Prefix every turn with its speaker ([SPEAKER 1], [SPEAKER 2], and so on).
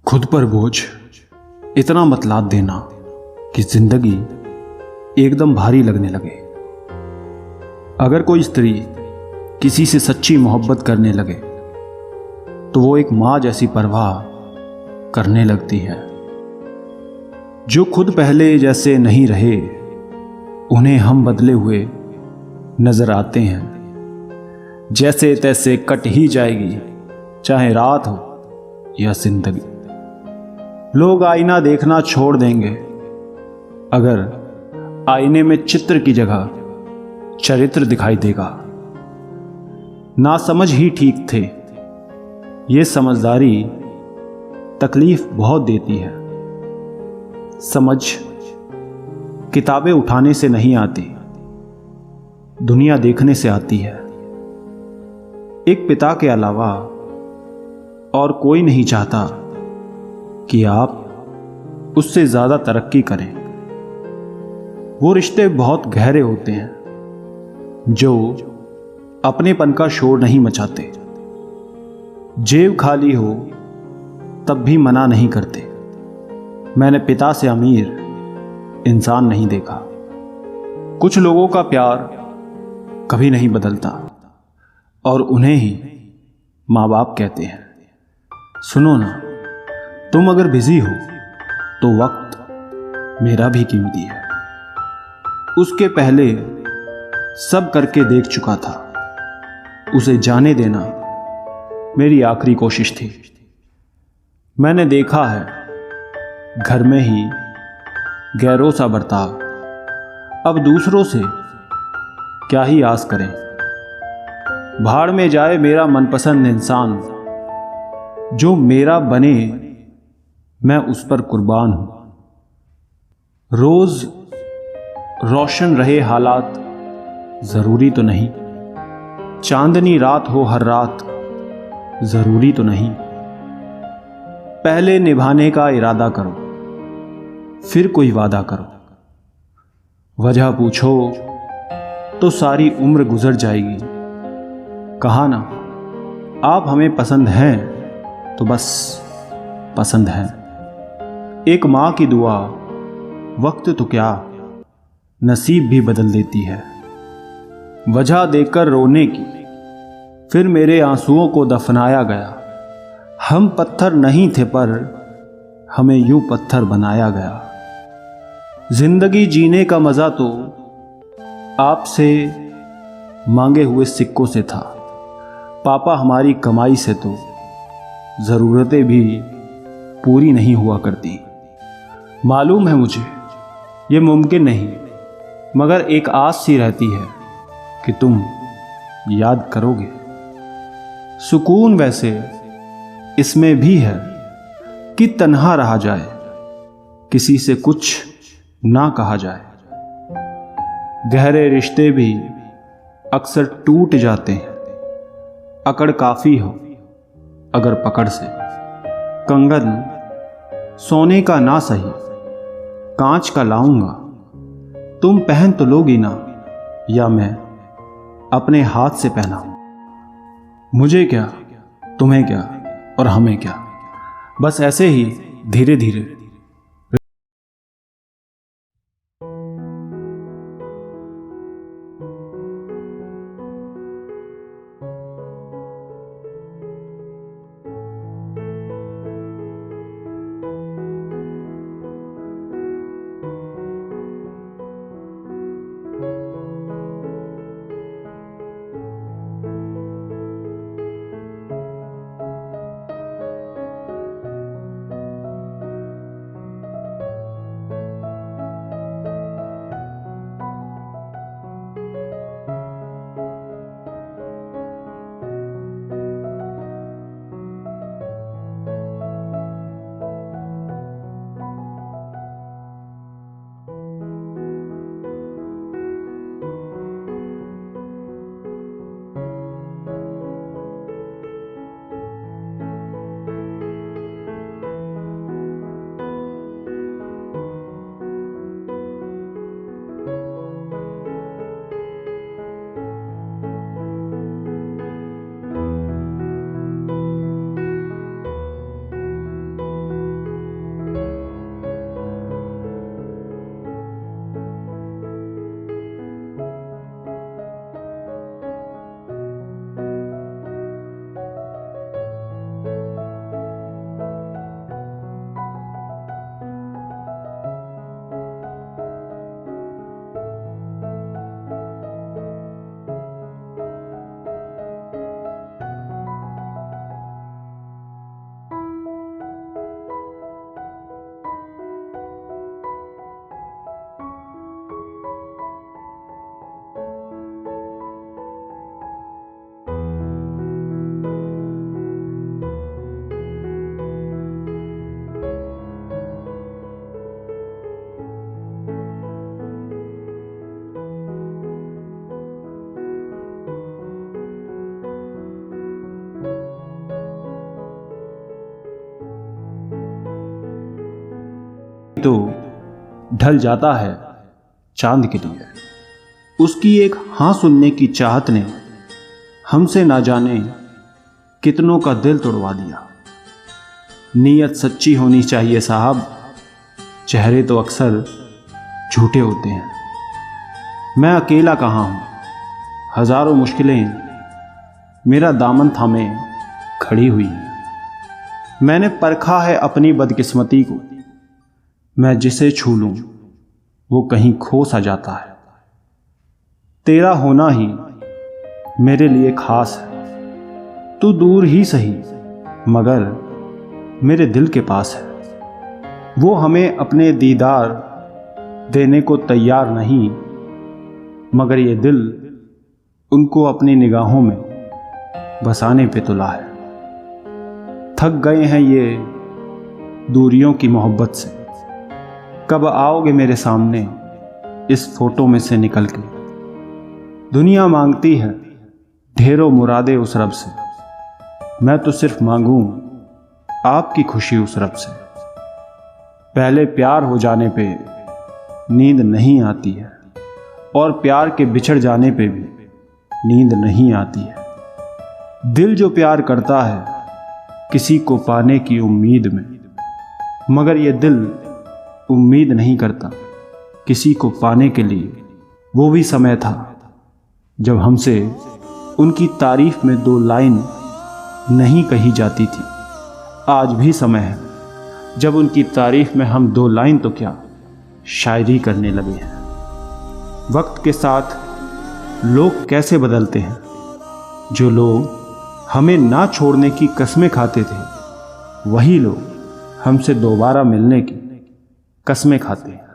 [SPEAKER 1] खुद पर बोझ इतना मत लाद देना कि जिंदगी एकदम भारी लगने लगे। अगर कोई स्त्री किसी से सच्ची मोहब्बत करने लगे तो वो एक माँ जैसी परवाह करने लगती है। जो खुद पहले जैसे नहीं रहे उन्हें हम बदले हुए नजर आते हैं। जैसे तैसे कट ही जाएगी, चाहे रात हो या जिंदगी। लोग आईना देखना छोड़ देंगे अगर आईने में चित्र की जगह चरित्र दिखाई देगा। ना समझ ही ठीक थे, ये समझदारी तकलीफ बहुत देती है। समझ किताबें उठाने से नहीं आती, दुनिया देखने से आती है। एक पिता के अलावा और कोई नहीं चाहता कि आप उससे ज्यादा तरक्की करें। वो रिश्ते बहुत गहरे होते हैं जो अपनेपन का शोर नहीं मचाते। जेब खाली हो तब भी मना नहीं करते। मैंने पिता से अमीर इंसान नहीं देखा। कुछ लोगों का प्यार कभी नहीं बदलता और उन्हें ही माँ बाप कहते हैं। सुनो ना, तुम अगर बिजी हो तो वक्त मेरा भी कीमती है। उसके पहले सब करके देख चुका था। उसे जाने देना मेरी आखिरी कोशिश थी। मैंने देखा है घर में ही गैरों सा बर्ताव। अब दूसरों से क्या ही आस करें। भाड़ में जाए मेरा मनपसंद इंसान। जो मेरा बने मैं उस पर कुर्बान हूं। रोज रोशन रहे हालात जरूरी तो नहीं। चांदनी रात हो हर रात जरूरी तो नहीं। पहले निभाने का इरादा करो, फिर कोई वादा करो। वजह पूछो तो सारी उम्र गुजर जाएगी। कहा ना, आप हमें पसंद हैं तो बस पसंद हैं। एक माँ की दुआ वक्त तो क्या नसीब भी बदल देती है। वजह देकर रोने की फिर मेरे आंसुओं को दफनाया गया। हम पत्थर नहीं थे पर हमें यूं पत्थर बनाया गया। जिंदगी जीने का मजा तो आपसे मांगे हुए सिक्कों से था। पापा हमारी कमाई से तो जरूरतें भी पूरी नहीं हुआ करती। मालूम है मुझे ये मुमकिन नहीं, मगर एक आस सी रहती है कि तुम याद करोगे। सुकून वैसे इसमें भी है कि तन्हा रहा जाए, किसी से कुछ ना कहा जाए। गहरे रिश्ते भी अक्सर टूट जाते हैं। अकड़ काफी हो अगर पकड़ से। कंगन सोने का ना सही कांच का लाऊंगा। तुम पहन तो लोगी ना, या मैं अपने हाथ से पहनाऊं। मुझे क्या, तुम्हें क्या और हमें क्या, बस ऐसे ही धीरे धीरे। तो ढल जाता है चांद के लिए। उसकी एक हाँ सुनने की चाहत ने हमसे ना जाने कितनों का दिल तोड़वा दिया। नीयत सच्ची होनी चाहिए साहब, चेहरे तो अक्सर झूठे होते हैं। मैं अकेला कहाँ हूँ, हजारों मुश्किलें मेरा दामन थामे खड़ी हुई हैं। मैंने परखा है अपनी बदकिस्मती को, मैं जिसे छू लूं वो कहीं खो सा जाता है। तेरा होना ही मेरे लिए खास है, तू दूर ही सही मगर मेरे दिल के पास है। वो हमें अपने दीदार देने को तैयार नहीं, मगर ये दिल उनको अपनी निगाहों में बसाने पे तुला है। थक गए हैं ये दूरियों की मोहब्बत से, कब आओगे मेरे सामने इस फोटो में से निकल के। दुनिया मांगती है ढेरों मुरादे उस रब से, मैं तो सिर्फ मांगूं आपकी खुशी उस रब से। पहले प्यार हो जाने पे नींद नहीं आती है, और प्यार के बिछड़ जाने पे भी नींद नहीं आती है। दिल जो प्यार करता है किसी को पाने की उम्मीद में, मगर ये दिल उम्मीद नहीं करता किसी को पाने के लिए। वो भी समय था जब हमसे उनकी तारीफ में 2 लाइन नहीं कही जाती थी। आज भी समय है जब उनकी तारीफ में हम 2 लाइन तो क्या शायरी करने लगे हैं। वक्त के साथ लोग कैसे बदलते हैं, जो लोग हमें ना छोड़ने की कस्में खाते थे वही लोग हमसे दोबारा मिलने की कस्में खाते हैं।